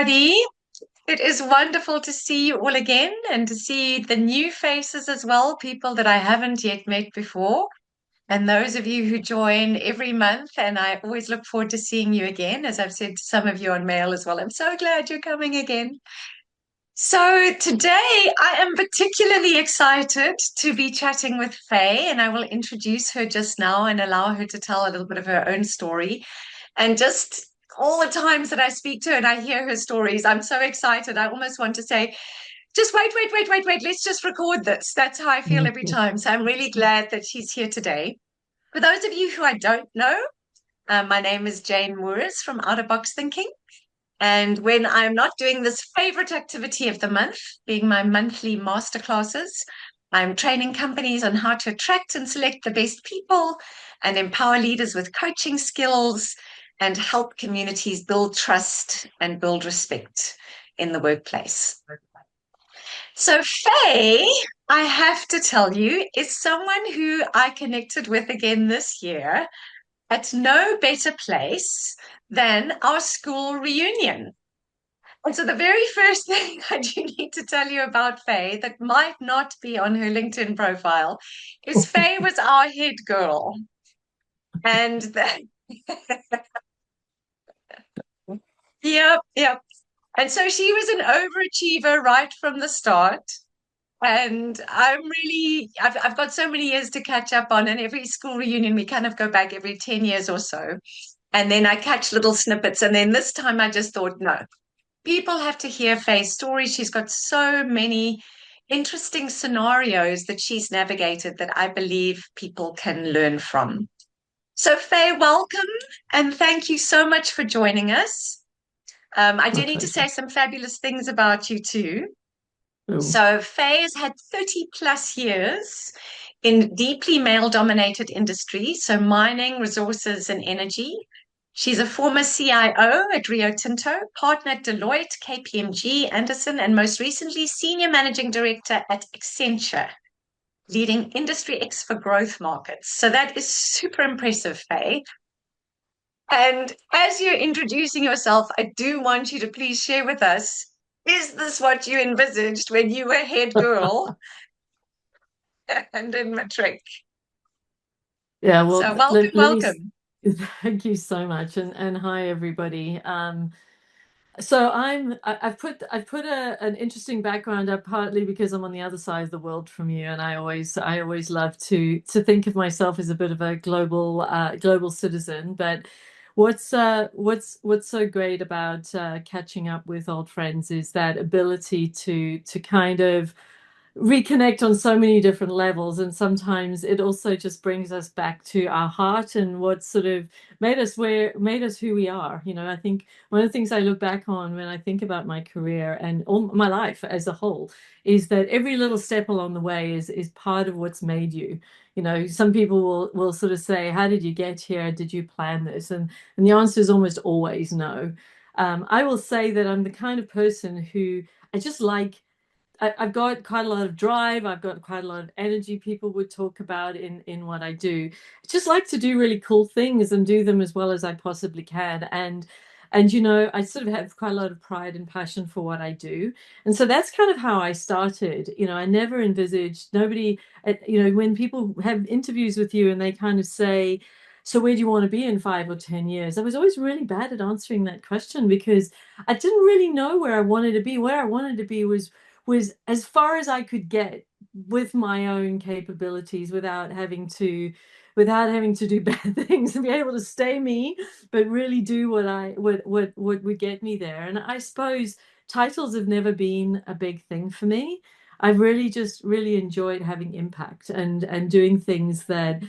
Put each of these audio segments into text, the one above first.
everybody. It is wonderful to see you all again and to see the new faces as well, people that I haven't yet met before, and those of you who join every month. And I always look forward to seeing you again, as I've said to some of you on mail as well. I'm so glad you're coming again. So today I am particularly excited to be chatting with Faye, and I will introduce her just now and allow her to tell a little bit of her own story. And just all the times that I speak to her and I hear her stories, I'm so excited. I almost want to say, just wait. Let's just record this. That's how I feel every Mhm. time. So I'm really glad that she's here today. For those of you who I don't know, my name is Jane Moores from Out of Box Thinking. And when I'm not doing this favorite activity of the month, being my monthly masterclasses, I'm training companies on how to attract and select the best people and empower leaders with coaching skills and help communities build trust and build respect in the workplace. So, Faye, I have to tell you, is someone who I connected with again this year at no better place than our school reunion. And so the very first thing I do need to tell you about Faye that might not be on her LinkedIn profile is Faye was our head girl. And yep. And so she was an overachiever right from the start. And I've got so many years to catch up on. And every school reunion, we kind of go back every 10 years or so. And then I catch little snippets. And then this time I just thought, no, people have to hear Faye's story. She's got so many interesting scenarios that she's navigated that I believe people can learn from. So, Faye, welcome and thank you so much for joining us. I My do need to pleasure. say some fabulous things about you too. Oh, So, Faye has had 30 plus years in deeply male dominated industries, so mining, resources, and energy. She's a former CIO at Rio Tinto, partner at Deloitte, KPMG, Anderson, and most recently, senior managing director at Accenture, leading Industry X for growth markets. So that is super impressive, Faye. And as you're introducing yourself, I do want you to please share with us, is this what you envisaged when you were head girl and in matric? yeah. Well, So welcome, let me. welcome. Thank you so much, and hi everybody. So I've put an interesting background up partly because I'm on the other side of the world from you, and I always love to think of myself as a bit of a global citizen. But what's so great about catching up with old friends is that ability to kind of reconnect on so many different levels, and sometimes it also just brings us back to our heart and what sort of made us who we are. I think one of the things I look back on when I think about my career and all my life as a whole is that every little step along the way is part of what's made you. Some people will sort of say, how did you get here? Did you plan this? And the answer is almost always no. I will say that I'm the kind of person who I just like. I've got quite a lot of drive. I've got quite a lot of energy. People would talk about in what I do. I just like to do really cool things and do them as well as I possibly can. And I sort of have quite a lot of pride and passion for what I do. And so that's kind of how I started. I never envisaged nobody. When people have interviews with you and they kind of say, "So where do you want to be in 5 or 10 years?" I was always really bad at answering that question because I didn't really know where I wanted to be. Where I wanted to be was as far as I could get with my own capabilities without having to do bad things and be able to stay me, but really do what would get me there. And I suppose titles have never been a big thing for me. I've really just really enjoyed having impact and doing things that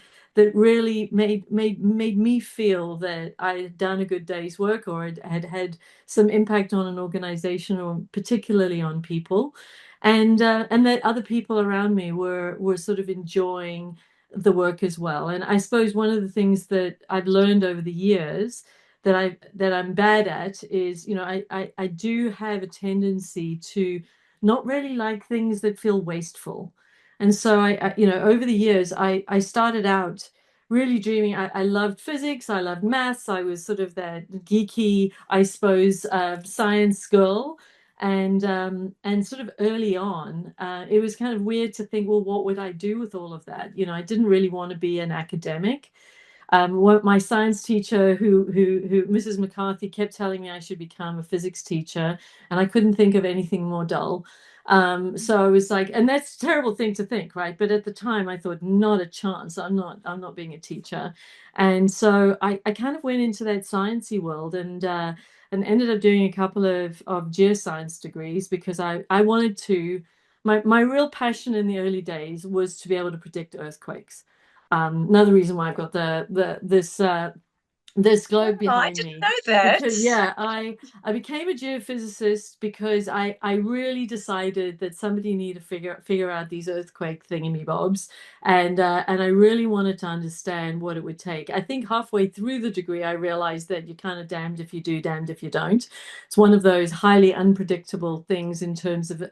really made me feel that I had done a good day's work or had some impact on an organization or particularly on people, and that other people around me were sort of enjoying the work as well. And I suppose one of the things that I've learned over the years that I'm bad at is, I do have a tendency to not really like things that feel wasteful. And so over the years, I started out really dreaming. I loved physics. I loved maths. I was sort of that geeky, I suppose, science girl. And sort of early on, it was kind of weird to think, well, what would I do with all of that? I didn't really want to be an academic. My science teacher, who Mrs. McCarthy, kept telling me I should become a physics teacher, and I couldn't think of anything more dull. So I was like, and that's a terrible thing to think, right? But at the time, I thought, not a chance. I'm not being a teacher. And so I kind of went into that sciencey world and ended up doing a couple of geoscience degrees because I wanted to. My real passion in the early days was to be able to predict earthquakes. Another reason why I've got this Oh, globe I behind didn't me, know that. because yeah, I became a geophysicist because I really decided that somebody needed to figure out these earthquake thingamybobs, and I really wanted to understand what it would take. I think halfway through the degree I realized that you're kind of damned if you do, damned if you don't. It's one of those highly unpredictable things in terms of,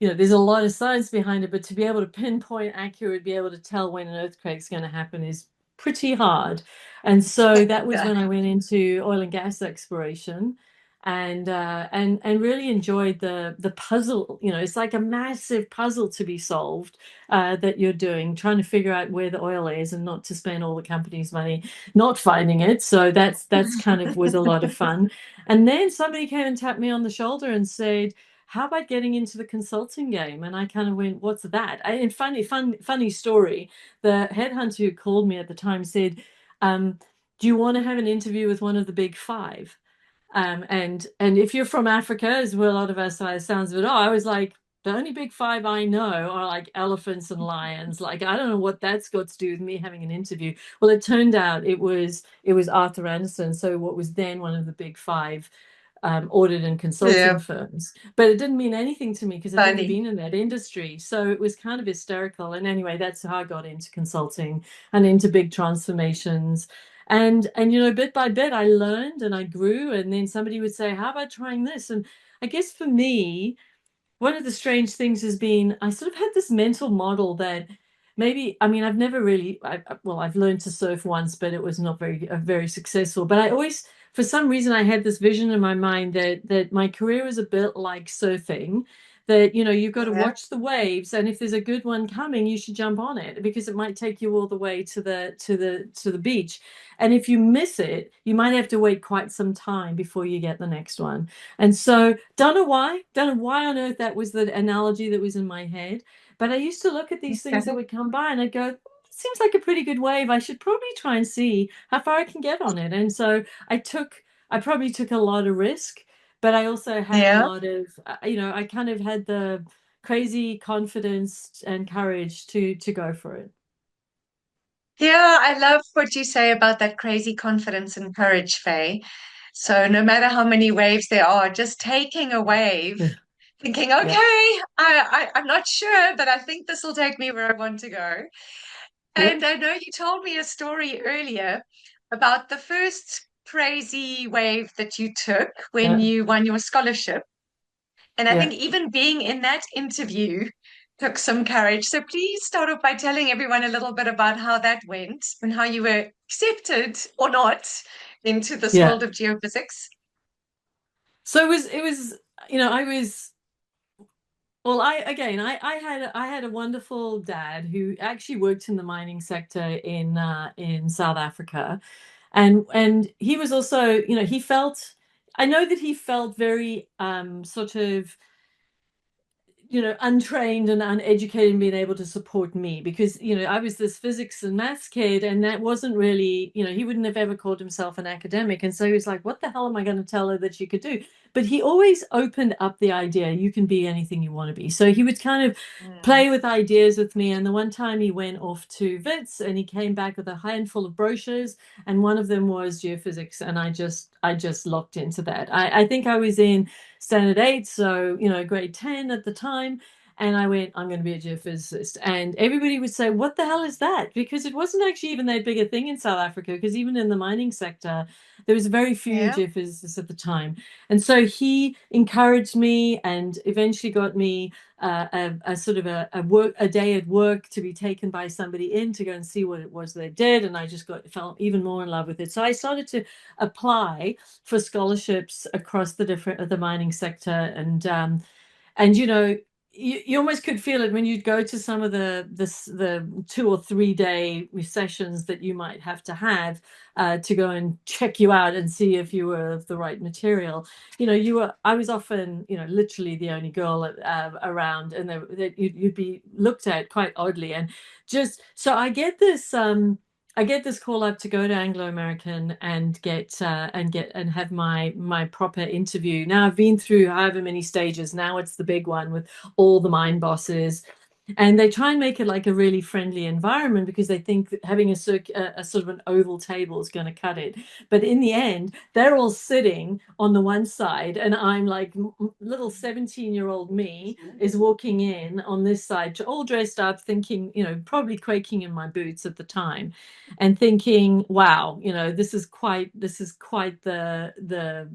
there's a lot of science behind it, but to be able to pinpoint accurate, be able to tell when an earthquake's going to happen is pretty hard. And so that was Yeah. when I went into oil and gas exploration and really enjoyed the puzzle. It's like a massive puzzle to be solved that you're doing, trying to figure out where the oil is and not to spend all the company's money not finding it. So that's kind of was a lot of fun. And then somebody came and tapped me on the shoulder and said, how about getting into the consulting game? And I kind of went, what's that? And funny story. The headhunter who called me at the time said, do you want to have an interview with one of the big five? And if you're from Africa, as well, a lot of us, sounds of it. Oh, I was like, the only big five I know are like elephants and lions. Like, I don't know what that's got to do with me having an interview. Well, it turned out it was Arthur Andersen, so what was then one of the big five audit and consulting Yeah, firms. But it didn't mean anything to me because I'd never funny. been in that industry. So it was kind of hysterical. And anyway, that's how I got into consulting and into big transformations. And bit by bit I learned and I grew. And then somebody would say, how about trying this? And I guess for me, one of the strange things has been I sort of had this mental model that maybe, I mean, I've never really well, I've learned to surf once, but it was not very successful. But I always, for some reason, I had this vision in my mind that my career was a bit like surfing, that you've got to Yeah. watch the waves, and if there's a good one coming, you should jump on it because it might take you all the way to the beach. And if you miss it, you might have to wait quite some time before you get the next one. And so, don't know why on earth that was the analogy that was in my head. But I used to look at these things that would come by and I'd go, seems like a pretty good wave. I should probably try and see how far I can get on it. And so I probably took a lot of risk, but I also had a Yeah. lot of, I kind of had the crazy confidence and courage to go for it. Yeah, I love what you say about that crazy confidence and courage, Faye. So no matter how many waves there are, just taking a wave, Yeah. thinking, Yeah. okay, I'm not sure, but I think this will take me where I want to go. Yeah. And I know you told me a story earlier about the first crazy wave that you took when Yeah. you won your scholarship. And I think Yeah. even being in that interview took some courage. So please start off by telling everyone a little bit about how that went and how you were accepted or not into this Yeah. world of geophysics. So it was, I was. Well, I had a wonderful dad who actually worked in the mining sector in South Africa, and he was also, he felt, I know that he felt very sort of, untrained and uneducated and being able to support me because, I was this physics and maths kid, and that wasn't really, he wouldn't have ever called himself an academic. And so he was like, what the hell am I going to tell her that she could do? But he always opened up the idea you can be anything you want to be. So he would kind of Mm. play with ideas with me. And the one time he went off to Wits and he came back with a handful of brochures, and one of them was geophysics. And I just locked into that. I think I was in standard 8, so grade 10 at the time. And I went, I'm going to be a geophysicist. And everybody would say, what the hell is that? Because it wasn't actually even that big a thing in South Africa, because even in the mining sector, there was very few Yeah. geophysicists at the time. And so he encouraged me and eventually got me a sort of a day at work to be taken by somebody in to go and see what it was they did. And I just fell even more in love with it. So I started to apply for scholarships across the mining sector, and you almost could feel it when you'd go to some of the 2 or 3 day sessions that you might have to go and check you out and see if you were of the right material. I was often, literally the only girl around, and you'd be looked at quite oddly. And just so I get this call up to go to Anglo American and have my proper interview. Now I've been through however many stages. Now it's the big one with all the mine bosses, and they try and make it like a really friendly environment because they think that having a sort of an oval table is going to cut it. But in the end, they're all sitting on the one side, and I'm like little 17-year-old me is walking in on this side, all dressed up, thinking, probably quaking in my boots at the time, and thinking, wow, this is quite the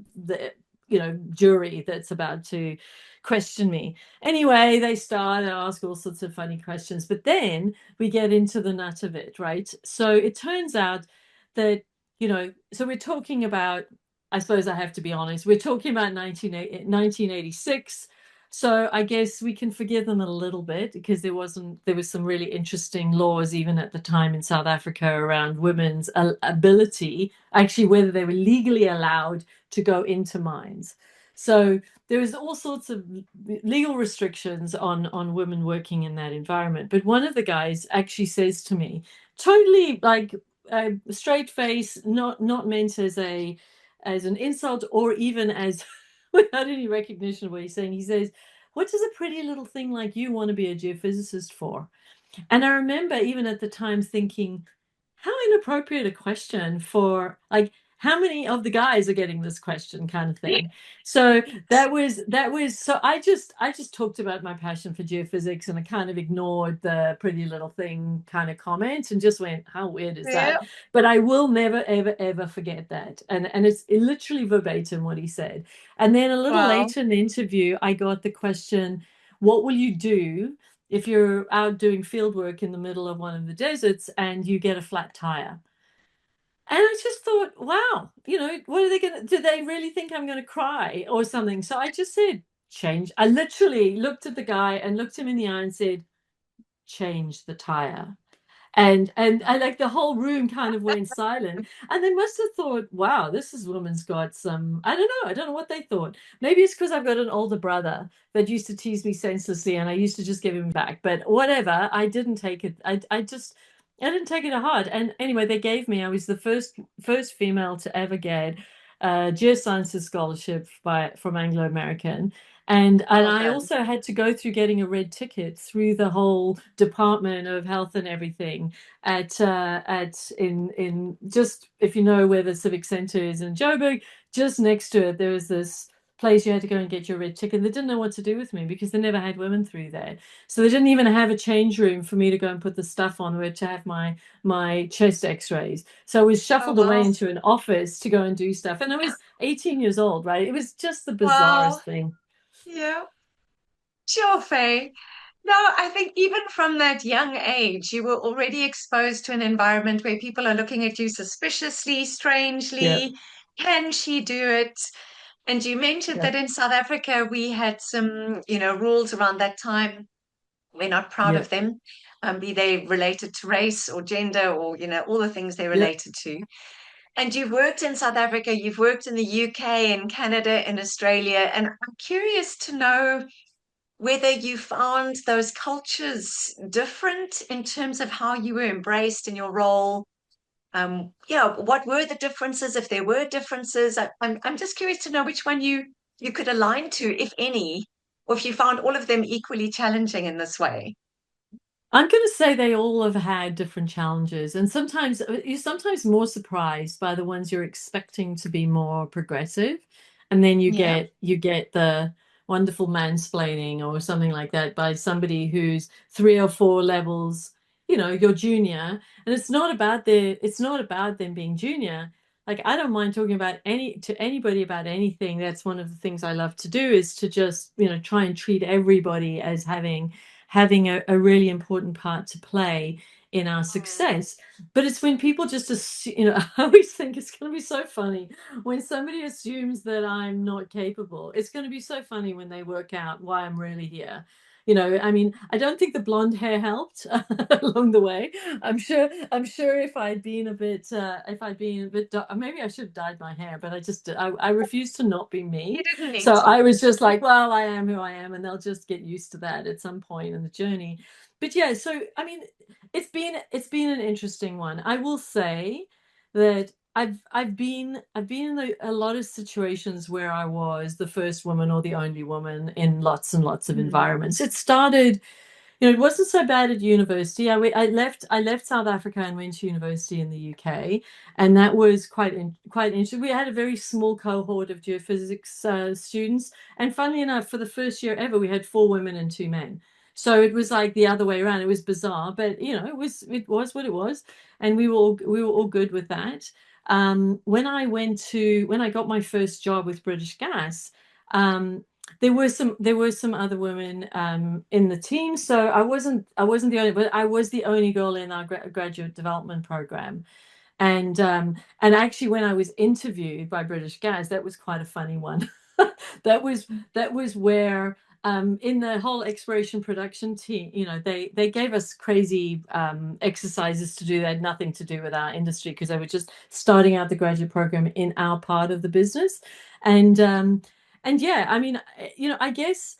jury that's about to question me. Anyway, they start and ask all sorts of funny questions, but then we get into the nut of it, right? So it turns out that, so we're talking about, I suppose I have to be honest, we're talking about 1986. So I guess we can forgive them a little bit because there was some really interesting laws even at the time in South Africa around women's ability, actually whether they were legally allowed to go into mines. So there was all sorts of legal restrictions on women working in that environment. But one of the guys actually says to me, totally like a straight face, not meant as an insult or even as without any recognition of what he's saying. He says, "What does a pretty little thing like you want to be a geophysicist for?" And I remember even at the time thinking, how inappropriate a question for, like, how many of the guys are getting this question kind of thing. So so I just talked about my passion for geophysics, and I kind of ignored the pretty little thing kind of comment and just went, how weird is Yeah. that? But I will never ever ever forget that. And it's literally verbatim what he said. And then a little Wow. later in the interview I got the question, what will you do if you're out doing field work in the middle of one of the deserts and you get a flat tire? And I just thought, wow, what are they going to, do they really think I'm going to cry or something? So I just said, change. I literally looked at the guy and looked him in the eye and said, change the tire. And I, like, the whole room kind of went silent, and they must have thought, wow, this woman's got some, I don't know what they thought. Maybe it's because I've got an older brother that used to tease me senselessly and I used to just give him back, but whatever. I didn't take it. I didn't take it to heart. And anyway, I was the first female to ever get a geosciences scholarship from Anglo American. And Well I done. also had to go through getting a red ticket through the whole Department of Health and everything at in just, if you know where the Civic Centre is in Joburg, just next to it there was this place you had to go and get your red ticket. They didn't know what to do with me because they never had women through there, so they didn't even have a change room for me to go and put the stuff on where to have my chest X-rays. So I was Oh, shuffled away wow. into an office to go and do stuff, and I was 18 years old, right? It was just the Wow. bizarrest thing. Yeah. Sure, Faye. No, I think even from that young age, you were already exposed to an environment where people are looking at you suspiciously, Yeah, strangely. Can she do it? And you mentioned yeah, that in South Africa, we had some, rules around that time. We're not proud yeah, of them, be they related to race or gender or, all the things they're yeah. related to. And you've worked in South Africa, you've worked in the UK, in Canada, in Australia. And I'm curious to know whether you found those cultures different in terms of how you were embraced in your role. Yeah, what were the differences, if there were differences? I'm just curious to know which one you could align to, if any, or if you found all of them equally challenging in this way. I'm going to say they all have had different challenges, and sometimes you're sometimes more surprised by the ones you're expecting to be more progressive, and then you Yeah. get the, wonderful mansplaining or something like that by somebody who's 3 or 4 levels, your junior. And it's not about them being junior. Like, I don't mind talking about anybody about anything. That's one of the things I love to do, is to just, try and treat everybody as having a really important part to play in our Mm. success. But it's when people just assume, I always think it's going to be so funny when somebody assumes that I'm not capable. It's going to be so funny when they work out why I'm really here. I mean, I don't think the blonde hair helped along the way. I'm sure if I'd been a bit, maybe I should have dyed my hair, but I refuse to not be You me. didn't need So to. I was just like, well, I am who I am, and they'll just get used to that at some point in the journey. But yeah, so I mean, it's been an interesting one. I will say that I've been in a lot of situations where I was the first woman or the only woman in lots and lots of Mm. environments. It started, it wasn't so bad at university. I left South Africa and went to university in the UK, and that was quite interesting. We had a very small cohort of geophysics students, and funnily enough, for the first year ever, we had 4 women and 2 men. So it was like the other way around. It was bizarre, but it was what it was, and we were all good with that. When I got my first job with British Gas. Um, there were some other women in the team, so I wasn't the only, but I was the only girl in our graduate development program. And actually, when I was interviewed by British Gas, that was quite a funny one. that was that was where, in the whole exploration production team, they gave us crazy exercises to do that had nothing to do with our industry, because they were just starting out the graduate program in our part of the business. And yeah, I mean, I guess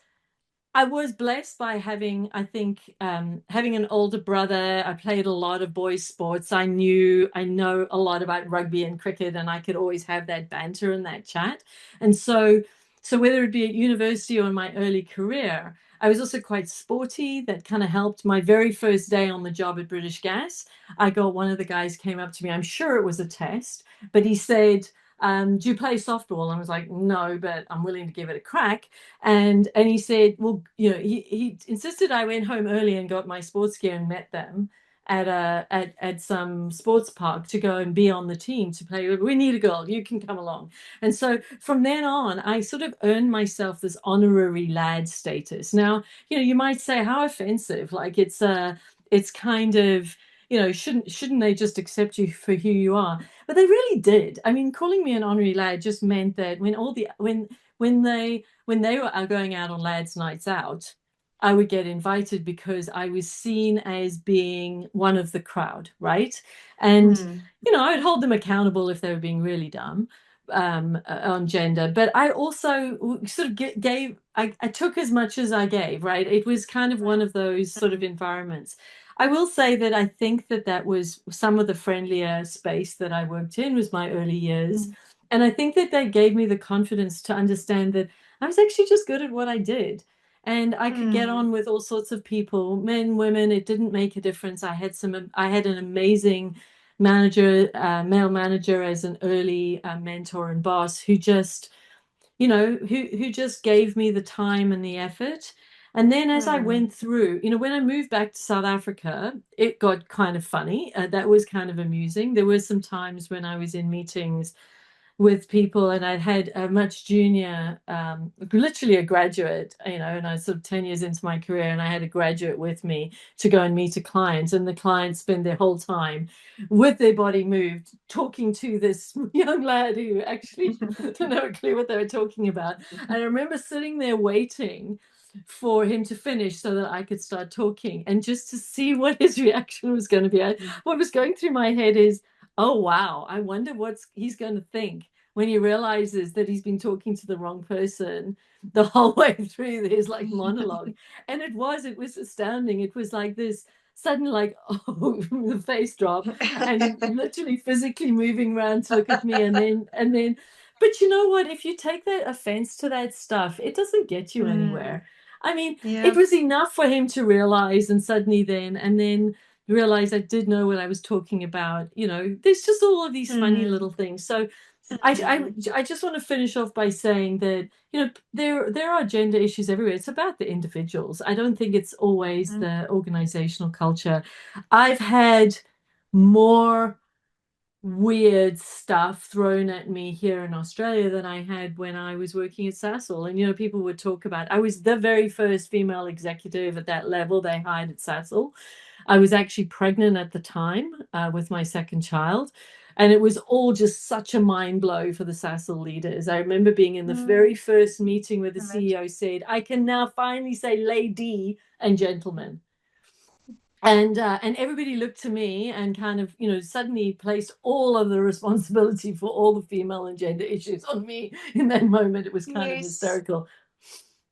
I was blessed by having, I think, having an older brother. I played a lot of boys' sports. I know a lot about rugby and cricket, and I could always have that banter and that chat. And so whether it be at university or in my early career, I was also quite sporty. That kind of helped. My very first day on the job at British Gas, I got one of the guys came up to me. I'm sure it was a test, but he said, "Do you play softball?" And I was like, "No, but I'm willing to give it a crack." And he said, well, he insisted I went home early and got my sports gear and met them at some sports park to go and be on the team to play. We need a girl, you can come along. And so from then on, I sort of earned myself this honorary lad status. Now, you might say, how offensive. Like, it's kind of, shouldn't they just accept you for who you are? But they really did. I mean, calling me an honorary lad just meant that when they were going out on lads' nights out, I would get invited because I was seen as being one of the crowd, right? And Mm. I would hold them accountable if they were being really dumb on gender. But I also sort of I took as much as I gave, right? It was kind of one of those sort of Mm. environments. I will say that I think that was some of the friendlier space that I worked in, was my early years. Mm. And I think that they gave me the confidence to understand that I was actually just good at what I did. And I could get Mm. on with all sorts of people, men, women. It didn't make a difference. I had an amazing manager, male manager, as an early mentor and boss, who just, who just gave me the time and the effort. And then as I Mm. went through, when I moved back to South Africa, it got kind of funny. That was kind of amusing. There were some times when I was in meetings with people, and I'd had a much junior, literally a graduate, and I was sort of 10 years into my career, and I had a graduate with me to go and meet a client, and the client spent their whole time with their body moved talking to this young lad who actually didn't have a clue what they were talking about. And I remember sitting there waiting for him to finish so that I could start talking, and just to see what his reaction was going to be. What was going through my head is, oh wow, I wonder what he's going to think when he realizes that he's been talking to the wrong person the whole way through his like monologue. And it was astounding. It was like this sudden, like, oh, the face drop, and him literally physically moving around to look at me, and then but you know what, if you take that offense to that stuff, it doesn't get you Mm. anywhere. I mean, it Yeah. was enough for him to realize, and suddenly then realize I did know what I was talking about. There's just all of these funny Mm. little things. So I just want to finish off by saying that, there are gender issues everywhere. It's about the individuals. I don't think it's always Mm, the organizational culture. I've had more weird stuff thrown at me here in Australia than I had when I was working at Sasol. And, people would talk about, I was the very first female executive at that level they hired at Sasol. I was actually pregnant at the time with my second child. And it was all just such a mind blow for the Sasol leaders. I remember being in the very mm, first meeting where the imagine. CEO said, I can now finally say lady and gentleman. And everybody looked to me and kind of, suddenly placed all of the responsibility for all the female and gender issues on me in that moment. It was kind of Yes. hysterical.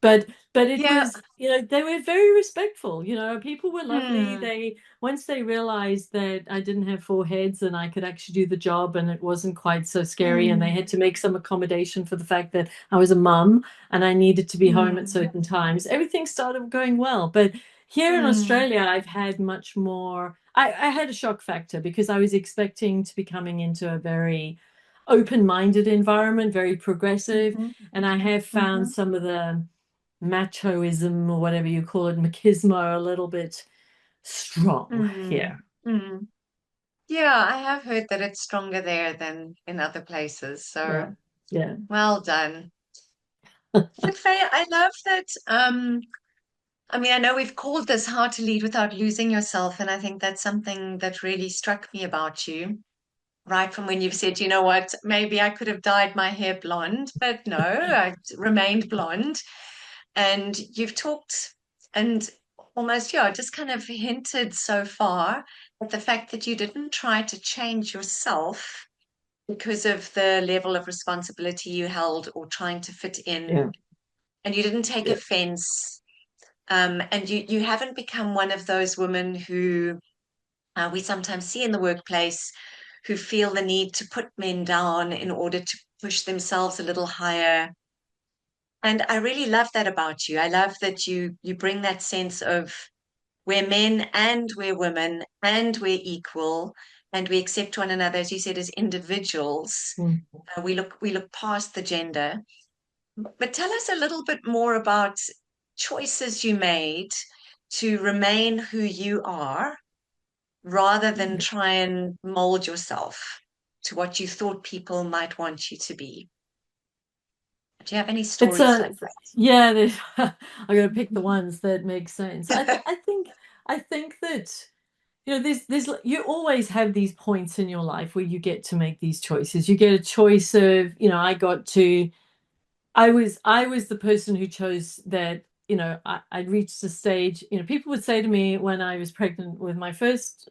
But it Yeah. was, they were very respectful. People were lovely. Mm, They Once they realized that I didn't have four heads and I could actually do the job and it wasn't quite so scary, and they mm, had to make some accommodation for the fact that I was a mum and I needed to be home at mm, certain times, everything started going well. But here in mm, Australia, I've had much more. I had a shock factor because I was expecting to be coming into a very open-minded environment, very progressive, mhm, and I have found mhm, some of the machoism or whatever you call it, machismo, a little bit strong mm, here. mm. Yeah, I have heard that it's stronger there than in other places. So Yeah, yeah, well done. But Faye, I love that. I mean, I know we've called this How to Lead Without Losing Yourself, and I think that's something that really struck me about you. Right from when you've said, you know what, maybe I could have dyed my hair blonde, but no, I remained blonde. And you've talked and almost, yeah, just kind of hinted so far at the fact that you didn't try to change yourself because of the level of responsibility you held or trying to fit in. yeah, And you didn't take yeah. offense. And you haven't become one of those women who we sometimes see in the workplace who feel the need to put men down in order to push themselves a little higher. And I really love that about you. I love that you bring that sense of we're men and we're women and we're equal and we accept one another, as you said, as individuals. Mm. We look past the gender. But tell us a little bit more about choices you made to remain who you are rather than try and mold yourself to what you thought people might want you to be. Do you have any It's stories a like that? Yeah. I got to pick the ones that make sense. I think that, you always have these points in your life where you get to make these choices. You get a choice of, I was the person who chose that, I'd reached a stage, people would say to me when I was pregnant with my first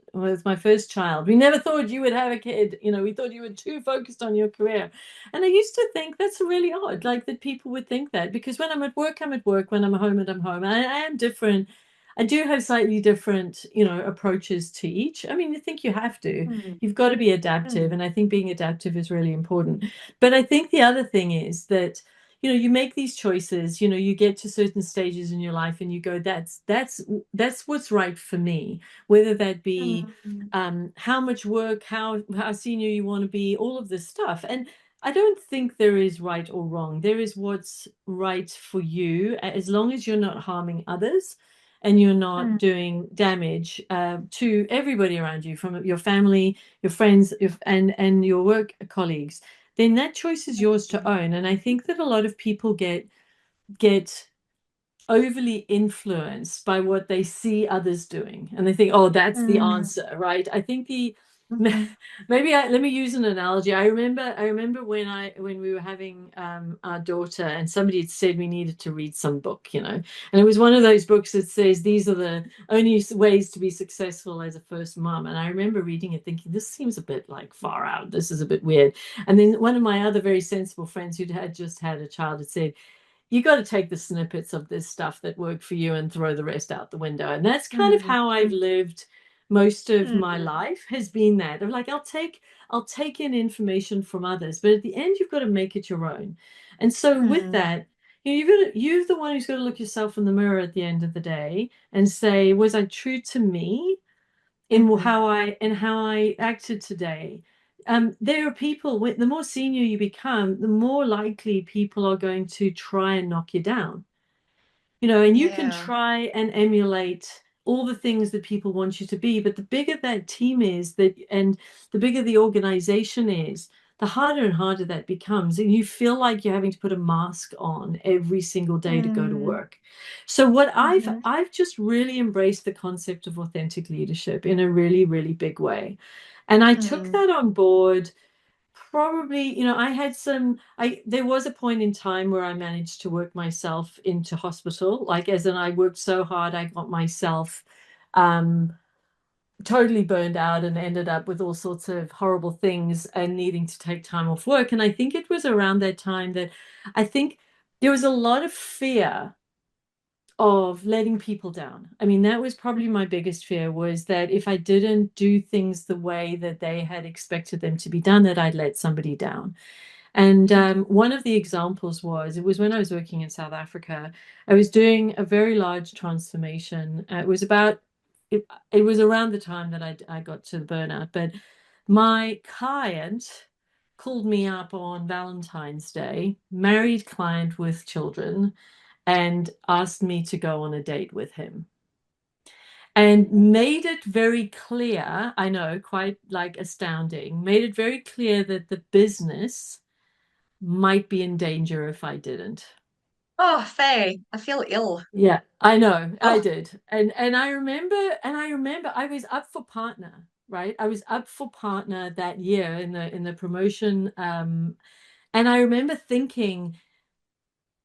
child, we never thought you would have a kid, we thought you were too focused on your career. And I used to think that's really odd, like that people would think that, because when I'm at work, I'm at work, when I'm home, and I'm home. I am different. I do have slightly different, approaches to each. I mean, I think you have to. Mm, You've got to be adaptive, mm, and I think being adaptive is really important. But I think the other thing is that, you make these choices, you get to certain stages in your life and you go, that's what's right for me, whether that be mm, how much work, how senior you want to be, all of this stuff. And I don't think there is right or wrong. There is what's right for you, as long as you're not harming others and you're not mm, doing damage to everybody around you, from your family, your friends, and your work colleagues. Then that choice is yours to mm, own. And I think that a lot of people get overly influenced by what they see others doing, and they think, oh, that's the mm, answer, right? I think the mhm, let me use an analogy. I remember when we were having our daughter, and somebody had said we needed to read some book, and it was one of those books that says these are the only ways to be successful as a first mom. And I remember reading it thinking, this seems a bit like far out, this is a bit weird. And then one of my other very sensible friends who had just had a child had said, you got to take the snippets of this stuff that work for you and throw the rest out the window. And that's kind of mm, how I've lived most of my mm, life, has been that. I'm like, I'll take in information from others, but at the end you've got to make it your own. And so with mm, that, you're the one who's got to look yourself in the mirror at the end of the day and say, was I true to me in mhm, how I acted today? there are people, the more senior you become, the more likely people are going to try and knock you down. And you can Yeah. try and emulate all the things that people want you to be, but the bigger that team is, and the bigger the organization is, the harder and harder that becomes, and you feel like you're having to put a mask on every single day to go to Mm, work. So what I've hmm I've just really embraced the concept of authentic leadership in a really, really big way. And I took mm, that on board. Probably, I had there was a point in time where I managed to work myself into hospital, like as in I worked so hard, I got myself um, totally burned out and ended up with all sorts of horrible things and needing to take time off work. And I think it was around that time that I think there was a lot of fear of letting people down. I mean, that was probably my biggest fear, was that if I didn't do things the way that they had expected them to be done, that I'd let somebody down. And one of the examples it was when I was working in South Africa. I was doing a very large transformation. It was around the time that I got to the burnout, but my client called me up on Valentine's Day, married client with children, and asked me to go on a date with him. And made it very clear, I know, quite like astounding, made it very clear that the business might be in danger if I didn't. Oh, Faye, I feel ill. Yeah, I know, I Oh, did. And I remember I was up for partner, right? I was up for partner that year in the promotion. And I remember thinking,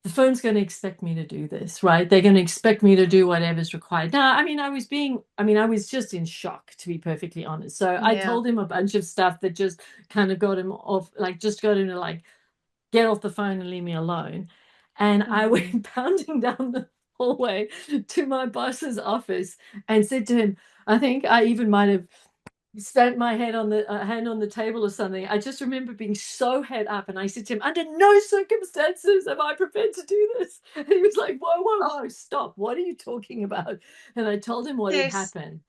the firm's going to expect me to do this, right? They're going to expect me to do whatever's required. Now, I was just in shock, to be perfectly honest. So I yeah. told him a bunch of stuff that just kind of got him off, like just got him to like get off the phone and leave me alone. And I hmm went pounding down the hallway to my boss's office and said to him, I think I even might have stamped my head on the hand on the table or something. I just remember being so head up, and I said to him, "Under no circumstances am I prepared to do this." And he was like, "Whoa, whoa, Oh, whoa, stop! What are you talking about?" And I told him what had yes. happened,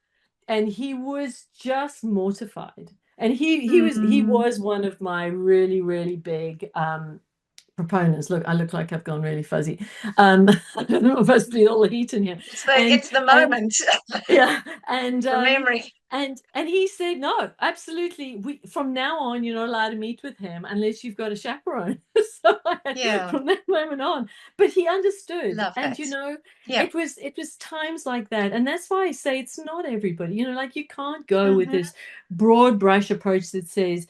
and he was just mortified. And he Mm. was one of my really, really big proponents. Look, I look like I've gone really fuzzy. I don't know if I see all the heat in here. And It's the and moment. yeah, and The memory. and he said, no, absolutely. We From now on, you're not allowed to meet with him unless you've got a chaperone. So Yeah. from that moment on, but he understood, Love and that. Yeah. it was times like that, and that's why I say it's not everybody. Like you can't go with hmm this broad brush approach that says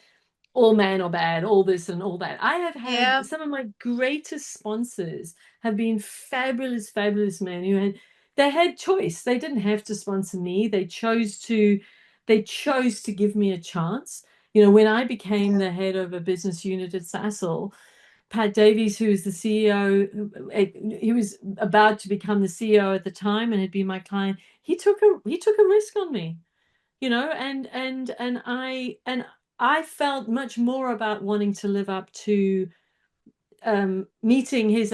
all man or bad, all this and all that. I have had Yeah. some of my greatest sponsors have been fabulous, fabulous men who they had choice. They didn't have to sponsor me. They chose to give me a chance. When I became Yeah. the head of a business unit at Sasol, Pat Davies, who was the CEO, he was about to become the CEO at the time and had been my client. He took a risk on me, and I felt much more about wanting to live up to meeting his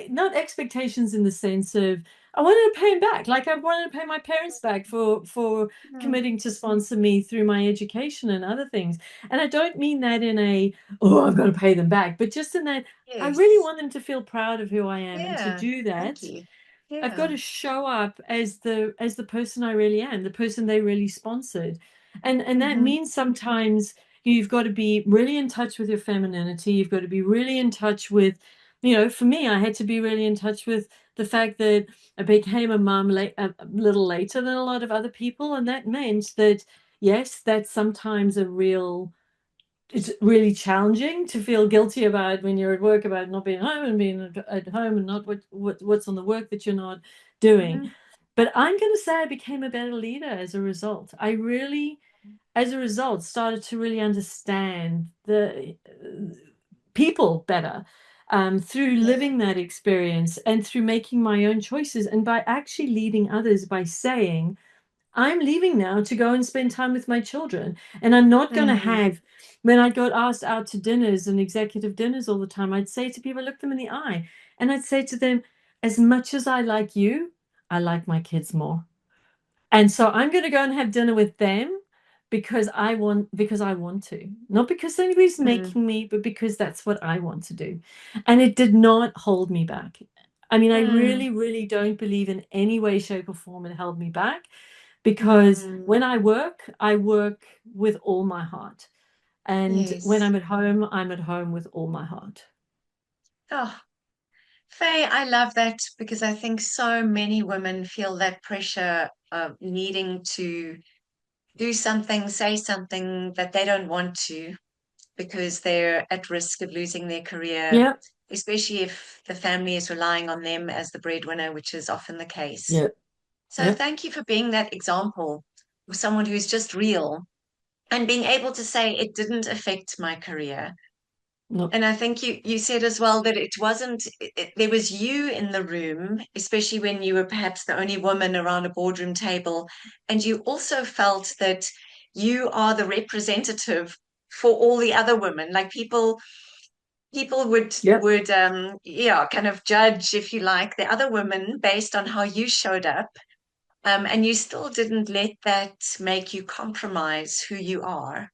not expectations in the sense of I wanted to pay him back, like I wanted to pay my parents back for Mm. committing to sponsor me through my education and other things. And I don't mean that in a, oh, I've got to pay them back, but just in that I really Yes. want them to feel proud of who I am, and to Yeah. do Thank that you. I've got Yeah. to show up as the person I really am, the person they really sponsored. And that hmm means sometimes you've got to be really in touch with your femininity. You've got to be really in touch with, for me, I had to be really in touch with the fact that I became a mum a little later than a lot of other people. And that meant that, yes, that's sometimes it's really challenging to feel guilty about when you're at work, about not being home and being at home and not what's on the work that you're not doing. hmm But I'm going to say I became a better leader as a result. I really, as a result, started to really understand the people better, through Yeah. living that experience and through making my own choices, and by actually leading others by saying, I'm leaving now to go and spend time with my children. And I'm not going to Mm. have, when I got asked out to dinners and executive dinners all the time, I'd say to people, look them in the eye, and I'd say to them, as much as I like you, I like my kids more. And so I'm going to go and have dinner with them, because I want to, not because anybody's Mm, making me, but because that's what I want to do. And it did not hold me back. I mean, I mm, really, really don't believe in any way, shape, or form it held me back, because mm. when I work with all my heart. And when Yes. I'm at home with all my heart. Oh, Faye, I love that because I think so many women feel that pressure of needing to do something, say something that they don't want to because they're at risk of losing their career, Yeah, especially if the family is relying on them as the breadwinner, which is often the case. yeah, So yeah. thank you for being that example of someone who's just real and being able to say it didn't affect my career. No, And I think you said as well that it wasn't, there was you in the room, especially when you were perhaps the only woman around a boardroom table. And you also felt that you are the representative for all the other women. Like people yeah, would yeah, kind of judge, if you like, the other women based on how you showed up. And you still didn't let that make you compromise who you are.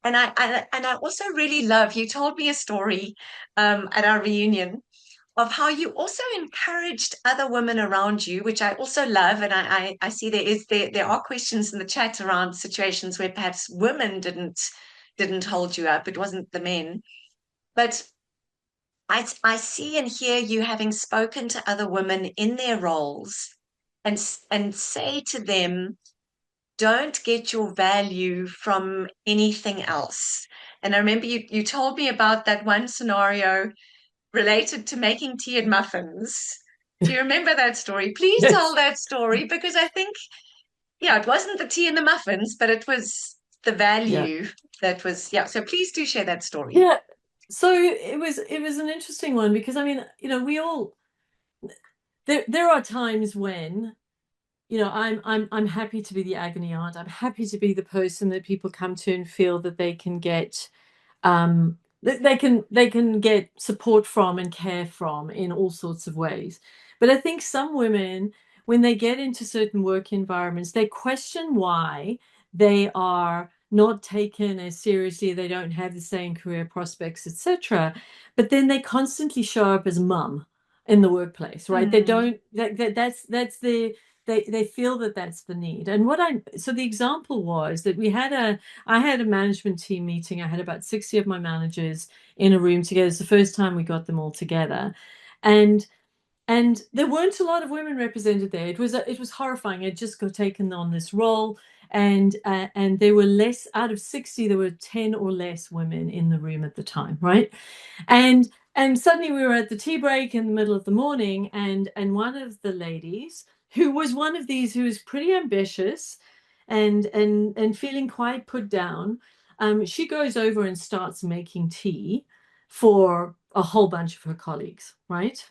And I also really love, you told me a story at our reunion of how you also encouraged other women around you, which I also love. And I see there are questions in the chat around situations where perhaps women didn't hold you up. It wasn't the men. But I see and hear you having spoken to other women in their roles and say to them, don't get your value from anything else. And I remember you told me about that one scenario related to making tea and muffins. Do you remember that story? Please tell yes, that story because I think, yeah, it wasn't the tea and the muffins, but it was the yeah, value that was, yeah. So please do share that story. yeah. So it was an interesting one, because I mean, we all, there are times when, I'm happy to be the agony aunt. I'm happy to be the person that people come to and feel that they can get, they can get support from and care from in all sorts of ways. But I think some women, when they get into certain work environments, they question why they are not taken as seriously, they don't have the same career prospects, etc. But then they constantly show up as mum in the workplace, right? They Mm, don't, that's the, they feel that that's the need. And so the example was that I had a management team meeting. I had about 60 of my managers in a room together. It's the first time we got them all together. And there weren't a lot of women represented there. It was horrifying. I'd just got taken on this role, and there were less out of 60. There were 10 or less women in the room at the time, right? And suddenly we were at the tea break in the middle of the morning, and one of the ladies, who was one of these who was pretty ambitious and feeling quite put down, she goes over and starts making tea for a whole bunch of her colleagues, right?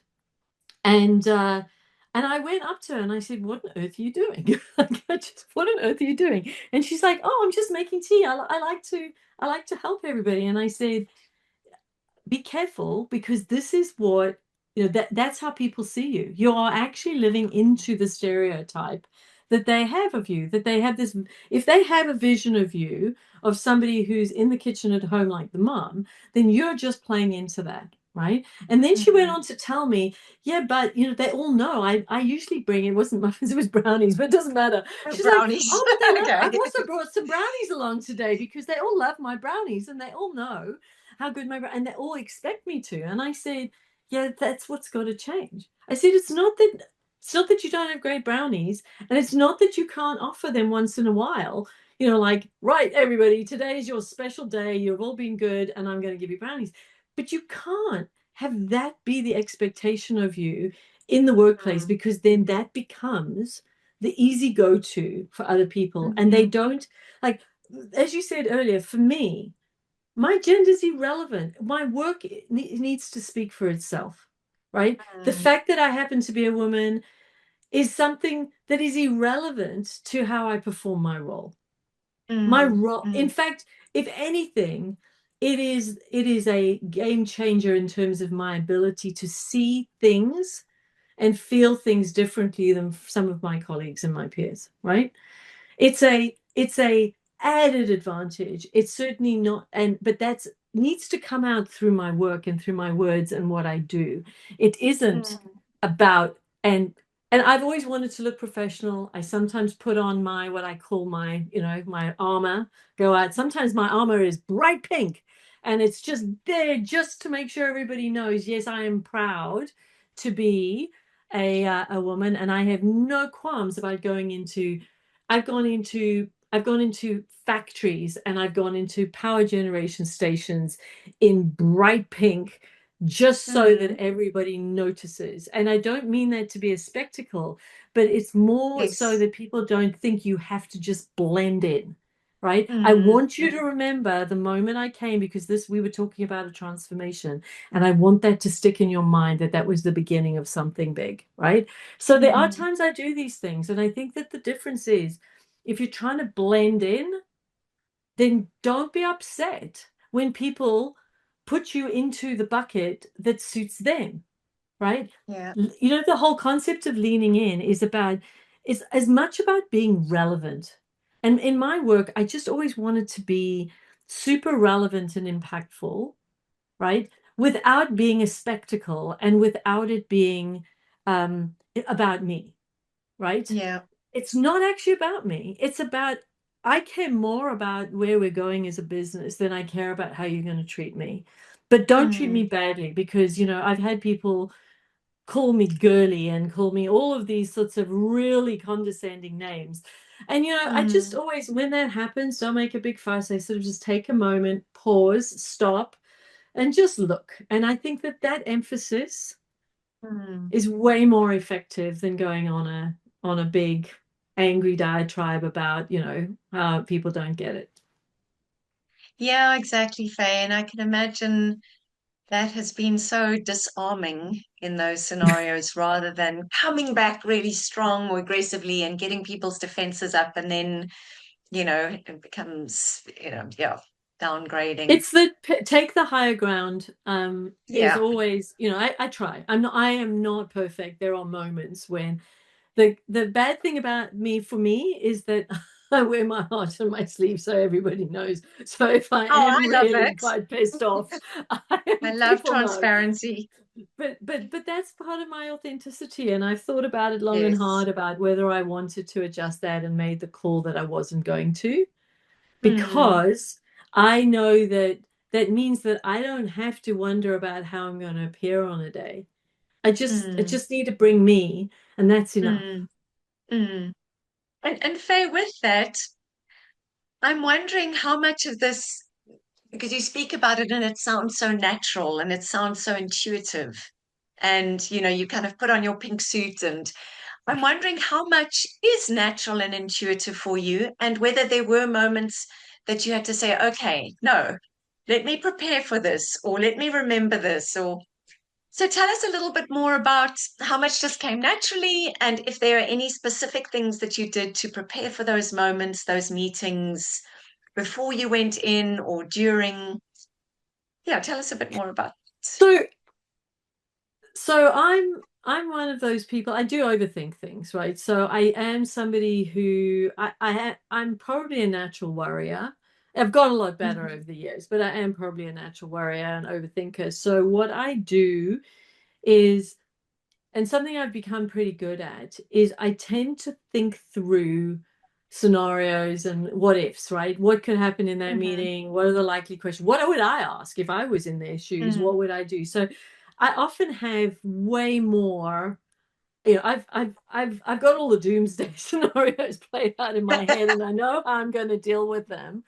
And I went up to her and I said, "What on earth are you doing?" What on earth are you doing? And she's like, "Oh, I'm just making tea. I like to help everybody." And I said, be careful, because this is what, that's how people see you. You are actually living into the stereotype that they have of you, that they have this, if they have a vision of you, of somebody who's in the kitchen at home like the mom, then you're just playing into that, right? And then she went mm. on to tell me, yeah, but they all know I usually bring, it wasn't muffins, it was brownies, but it doesn't matter. Oh, She's like, brownies. oh, but they love, Okay. I've also brought some brownies along today because they all love my brownies and they all know how good my, and they all expect me to. And I said, yeah, that's what's got to change. I said, it's not that you don't have great brownies, and it's not that you can't offer them once in a while. Like, right, everybody, today is your special day. You've all been good, and I'm going to give you brownies. But you can't have that be the expectation of you in the workplace, Mm, because then that becomes the easy go-to for other people, and they mhm, don't, like, as you said earlier, for me, my gender is irrelevant. My work needs to speak for itself, right? The mm, fact that I happen to be a woman is something that is irrelevant to how I perform my role. My mm, role, in mm, fact, if anything, it is a game changer in terms of my ability to see things and feel things differently than some of my colleagues and my peers, right? It's a added advantage. It's certainly not, but that's needs to come out through my work and through my words and what I do. It isn't Mm. about, and I've always wanted to look professional. I sometimes put on my, what I call my, my armor, go out. Sometimes my armor is bright pink, and it's just there just to make sure everybody knows, yes, I am proud to be a woman, and I have no qualms about going into. I've gone into factories, and I've gone into power generation stations in bright pink, just so that Mm. everybody notices. And I don't mean that to be a spectacle, but it's more so Yes. that people don't think you have to just blend in, right? I Mm. want you to Mm. remember the moment I came, because we were talking about a transformation, and I want that to stick in your mind, that that was the beginning of something big, right? So there are Mm. times I do these things, and I think that the difference is, if you're trying to blend in, then don't be upset when people put you into the bucket that suits them, right? Yeah. The whole concept of leaning in is as much about being relevant. And in my work, I just always wanted to be super relevant and impactful, right? Without being a spectacle, and without it being about me, right? Yeah. It's not actually about me. It's about, I care more about where we're going as a business than I care about how you're going to treat me. But don't treat me Mm. badly, because, I've had people call me girly and call me all of these sorts of really condescending names. And, I just Mm. always, when that happens, don't make a big fuss. I sort of just take a moment, pause, stop, and just look. And I think that that emphasis Mm. is way more effective than going on a big angry diatribe about, how people don't get it. Yeah, exactly, Faye. And I can imagine that has been so disarming in those scenarios rather than coming back really strong or aggressively and getting people's defenses up. And then, it becomes, yeah, downgrading. It's the take the higher ground, is Yeah. always, I try. I am not perfect. There are moments when the bad thing about me, for me, is that I wear my heart on my sleeve, so everybody knows. So if I Oh, am I love really it. quite pissed off, I love people know. transparency. But that's part of my authenticity, and I've thought about it long and Yes. hard about whether I wanted to adjust that, and made the call that I wasn't going to, Mm. because I know that that means that I don't have to wonder about how I'm going to appear on a day. I Mm. just need to bring me, and that's enough. Mm. Mm. And Faye, with that, I'm wondering how much of this, because you speak about it and it sounds so natural and it sounds so intuitive. And, you kind of put on your pink suit, and I'm wondering how much is natural and intuitive for you, and whether there were moments that you had to say, okay, no, let me prepare for this, or let me remember this, or so tell us a little bit more about how much just came naturally, and if there are any specific things that you did to prepare for those moments, those meetings, before you went in or during. Yeah, tell us a bit more about it. So so I'm one of those people. I do overthink things, right? So I am somebody who I'm probably a natural worrier. I've got a lot better Mhm. over the years, but I am probably a natural worrier and overthinker. So what I do is, and something I've become pretty good at, is I tend to think through scenarios and what ifs, right? What could happen in that Mhm. meeting? What are the likely questions? What would I ask if I was in their shoes? Mm. What would I do? So I often have way more, I've got all the doomsday scenarios played out in my head, and I know how I'm going to deal with them.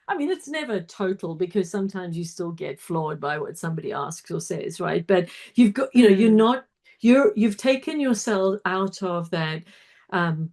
I mean, it's never total, because sometimes you still get floored by what somebody asks or says, right? But you've got, you're Mm. not, you've taken yourself out of that, um,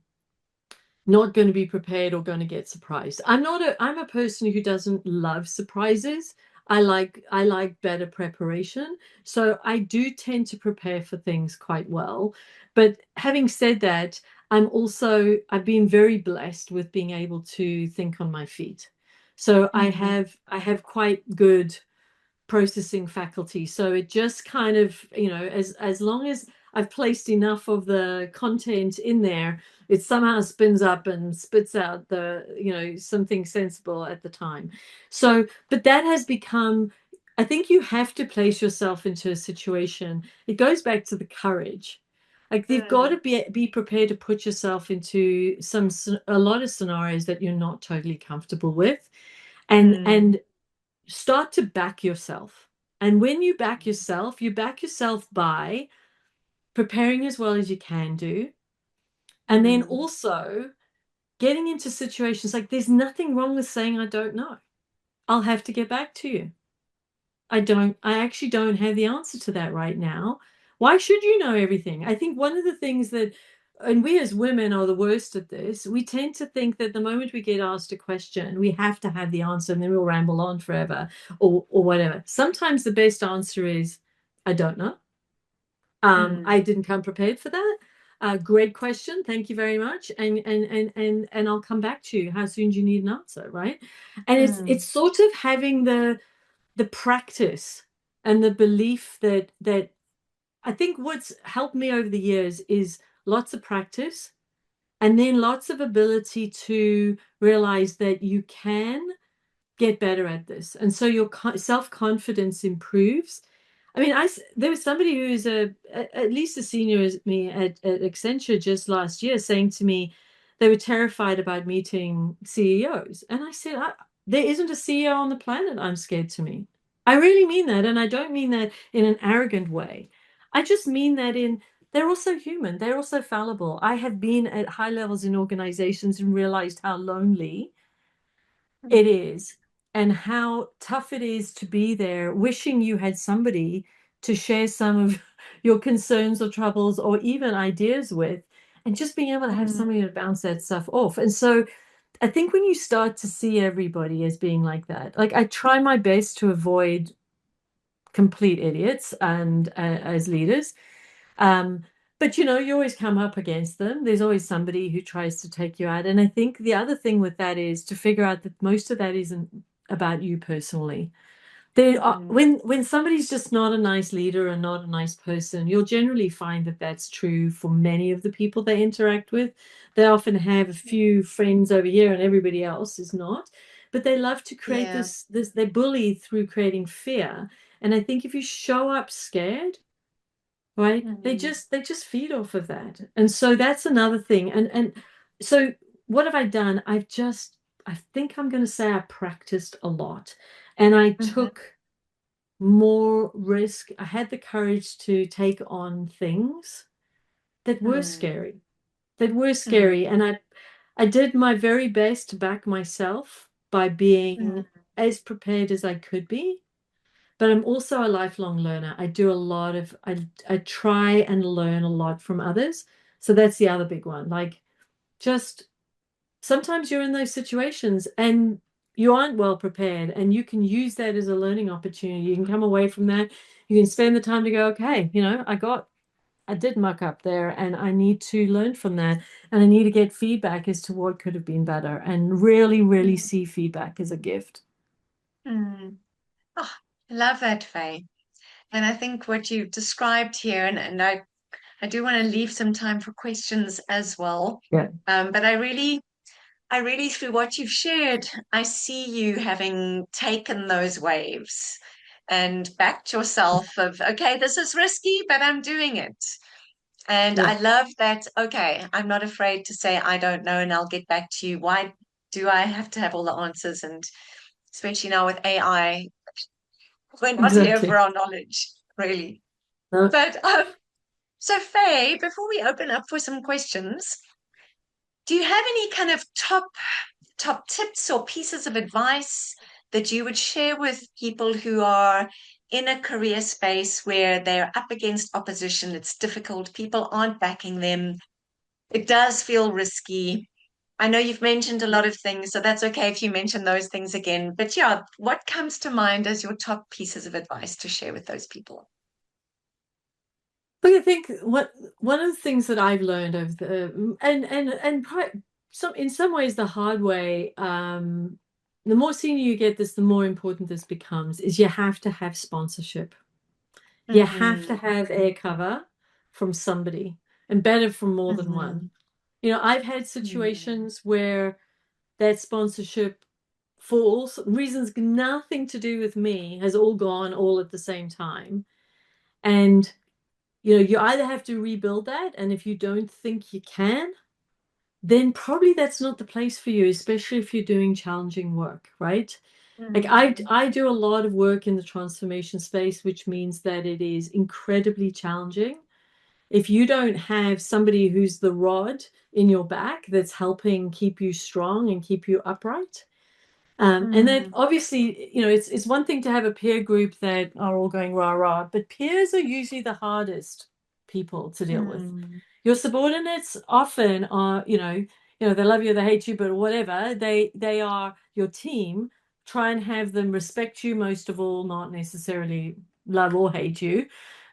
not going to be prepared or going to get surprised. I'm a person who doesn't love surprises. I like better preparation. So I do tend to prepare for things quite well. But having said that, I've been very blessed with being able to think on my feet. So I Mm. have I have quite good processing faculty. So it just kind of, as long as I've placed enough of the content in there, it somehow spins up and spits out something sensible at the time. So, but that has become, I think you have to place yourself into a situation. It goes back to the courage. Like you've got Mm, to be prepared to put yourself into a lot of scenarios that you're not totally comfortable with, mm, and start to back yourself. And when you back yourself by preparing as well as you can do. And then mm, also getting into situations like there's nothing wrong with saying, I don't know. I'll have to get back to you. I actually don't have the answer to that right now. Why should you know everything? I think one of the things that, and we as women are the worst at this, we tend to think that the moment we get asked a question, we have to have the answer and then we'll ramble on forever or whatever. Sometimes the best answer is, I don't know. I mm, didn't come prepared for that. Great question. Thank you very much. And I'll come back to you. How soon do you need an answer, right? And it's mm, sort of having the practice and the belief that I think what's helped me over the years is lots of practice and then lots of ability to realize that you can get better at this. And so your self-confidence improves. I mean, there was somebody who is at least as senior as me at Accenture just last year saying to me they were terrified about meeting CEOs. And I said, there isn't a CEO on the planet I'm scared to meet. I really mean that. And I don't mean that in an arrogant way. I just mean that they're also human. They're also fallible. I have been at high levels in organizations and realized how lonely it mm, is, and how tough it is to be there, wishing you had somebody to share some of your concerns or troubles or even ideas with, and just being able to have mm, somebody to bounce that stuff off. And so I think when you start to see everybody as being like that, like I try my best to avoid complete idiots and as leaders. Um, but you always come up against them. There's always somebody who tries to take you out. And I think the other thing with that is to figure out that most of that isn't about you personally. mm, When somebody's just not a nice leader and not a nice person, you'll generally find that that's true for many of the people they interact with. They often have a few friends over here and everybody else is not. But they love to create yeah. this they bully through creating fear. And I think if you show up scared, right, Mm, they just feed off of that. And so that's another thing. And so what have I done? I think I'm going to say I practiced a lot and I mhm, took more risk. I had the courage to take on things that were mm, scary, that were mm, scary. And I did my very best to back myself by being mm, as prepared as I could be. But I'm also a lifelong learner. I try and learn a lot from others. So that's the other big one. Like just sometimes you're in those situations and you aren't well prepared, and you can use that as a learning opportunity. You can come away from that. You can spend the time to go, okay, I did muck up there and I need to learn from that. And I need to get feedback as to what could have been better and really, really mm, see feedback as a gift. mm. Oh, I love that, Faye. And I think what you've described here, and I do want to leave some time for questions as well. Yeah. But I really, through what you've shared, I see you having taken those waves and backed yourself of, okay, this is risky, but I'm doing it. And Yeah. I love that, okay, I'm not afraid to say I don't know and I'll get back to you. Why do I have to have all the answers? And especially now with AI, we're not here for Exactly. our knowledge, really. No. But so Faye, before we open up for some questions, do you have any kind of top tips or pieces of advice that you would share with people who are in a career space where they're up against opposition? It's difficult, people aren't backing them. It does feel risky. I know you've mentioned a lot of things, so that's okay if you mention those things again. But yeah, what comes to mind as your top pieces of advice to share with those people? But I think one of the things that I've learned over some in some ways the hard way, the more senior you get this, the more important this becomes, is you have to have sponsorship. You have to Mm, have air cover. from somebody and better from more than one. Mm, You know, I've had mm, situations where that sponsorship, for all reasons nothing to do with me, has all gone all at the same time. And, you know, you either have to rebuild that, and if you don't think you can, then probably that's not the place for you, especially if you're doing challenging work, right? Like mm, I do a lot of work in the transformation space, which means that it is incredibly challenging. If you don't have somebody who's the rod in your back that's helping keep you strong and keep you upright, and then mm, obviously, you know, it's one thing to have a peer group that are all going rah rah, but peers are usually the hardest people to deal with. mm, Your subordinates often are, they love you, they hate you, but whatever. They are your team. Try and have them respect you most of all, not necessarily love or hate you,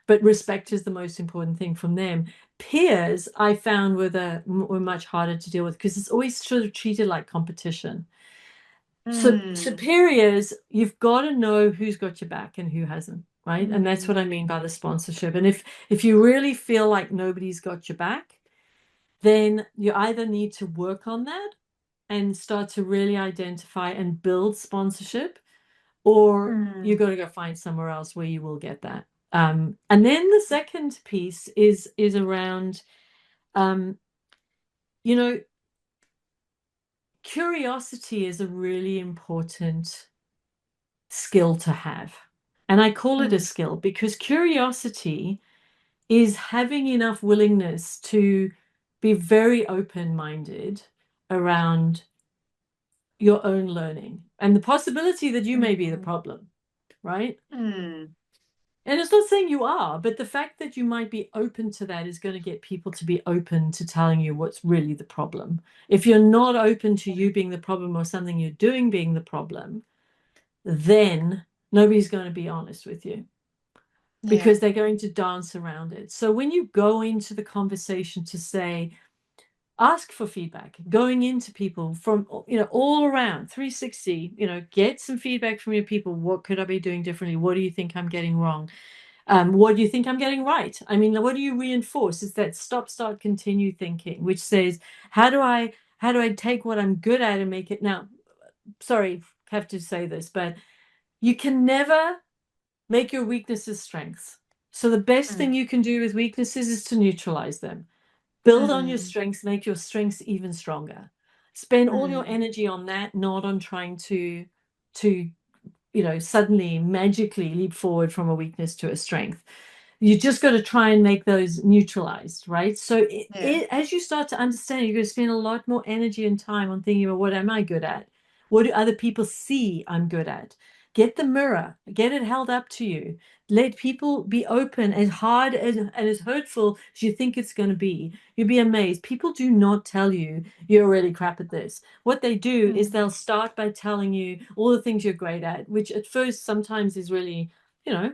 but respect is the most important thing from them. Peers, I found were much harder to deal with because it's always sort of treated like competition. So mm, superiors, you've got to know who's got your back and who hasn't, right? And that's what I mm, mean by the sponsorship. And if you really feel like nobody's got your back, then you either need to work on that and start to really identify and build sponsorship, or you mm, got to go find somewhere else where you will get that. And then the second piece is around, um, you know, curiosity is a really important skill to have. And I call it a mm, skill because curiosity is having enough willingness to be very open-minded around your own learning and the possibility that you may be the mm, problem, right? mm. And it's not saying you are, but the fact that you might be open to that is going to get people to be open to telling you what's really the problem. If you're not open to you being the problem or something you're doing being the problem, then nobody's going to be honest with you Yeah. because they're going to dance around it. So when you go into the conversation to say, ask for feedback, going into people from, all around 360, get some feedback from your people. What could I be doing differently? What do you think I'm getting wrong? What do you think I'm getting right? I mean, what do you reinforce? It's that stop, start, continue thinking, which says, how do I take what I'm good at and make it now? Sorry, have to say this, but you can never make your weaknesses strengths. So the best Mm, thing you can do with weaknesses is to neutralize them. Build on your mm, strengths, make your strengths even stronger. Spend all your mm, energy on that, not on trying to suddenly magically leap forward from a weakness to a strength. You just got to try and make those neutralized, right? So yeah. as you start to understand, you're going to spend a lot more energy and time on thinking about what am I good at? What do other people see I'm good at? Get the mirror, get it held up to you. Let people be open, as hard and as hurtful as you think it's going to be. You'll be amazed. People do not tell you you're really crap at this. What they do is Mm, they'll start by telling you all the things you're great at, which at first sometimes is really,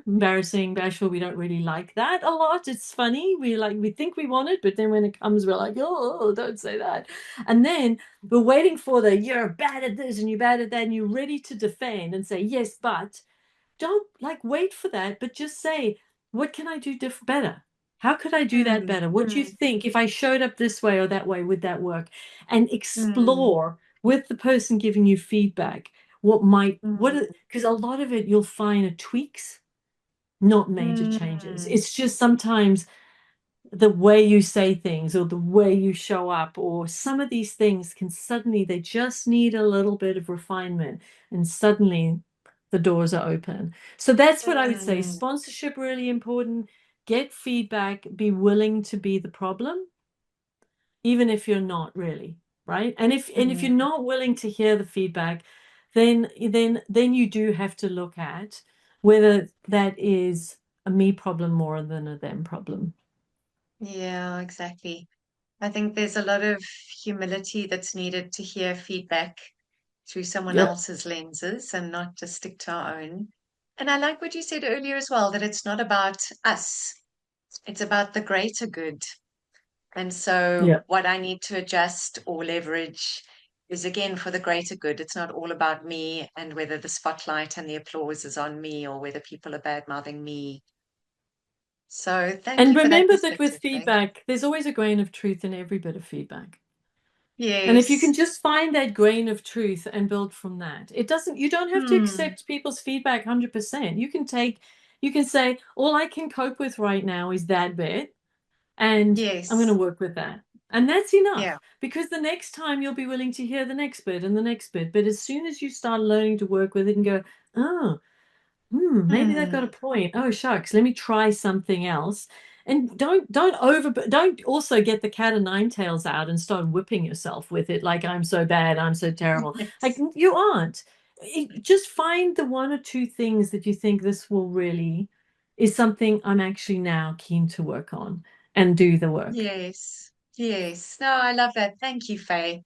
embarrassing, bashful. We don't really like that a lot. It's funny. We think we want it, but then when it comes, we're like, oh, don't say that. And then we're waiting for the you're bad at this and you're bad at that, and you're ready to defend and say, yes, but don't wait for that, but just say, what can I do better? How could I do that mm, better? What do you mm, think if I showed up this way or that way, would that work? And mm, explore with the person giving you feedback what, mm, because a lot of it you'll find are tweaks, not major changes. mm. It's just sometimes the way you say things or the way you show up, or some of these things they just need a little bit of refinement, and suddenly the doors are open. So that's what I would say. Mm, Sponsorship really important. Get feedback, be willing to be the problem, even if you're not really, right? And if you're mm. not willing to hear the feedback, then you do have to look at whether that is a me problem more than a them problem. Yeah, exactly. I think there's a lot of humility that's needed to hear feedback through someone Yep. else's lenses and not just stick to our own. And I like what you said earlier as well, that it's not about us, it's about the greater good. And so, Yep. what I need to adjust or leverage is again for the greater good. It's not all about me and whether the spotlight and the applause is on me or whether people are bad mouthing me. So thank And you for that remember that with perspective, Faye. feedback, there's always a grain of truth in every bit of feedback. And if you can Yes. just find that grain of truth and build from that, you don't have to Hmm. accept people's feedback 100%. You can say, all I can cope with right now is that bit, and I'm going to Yes. work with that. And that's enough Yeah. because the next time you'll be willing to hear the next bit and the next bit. But as soon as you start learning to work with it and go, oh, maybe they've got a Hmm. point. Oh shucks, let me try something else. And don't also get the cat o' nine tails out and start whipping yourself with it like I'm so bad, I'm so terrible. Like Yes. you aren't. Just find the one or two things that you think this will really is something I'm actually now keen to work on and do the work. Yes. Yes. No, I love that. Thank you, Faye.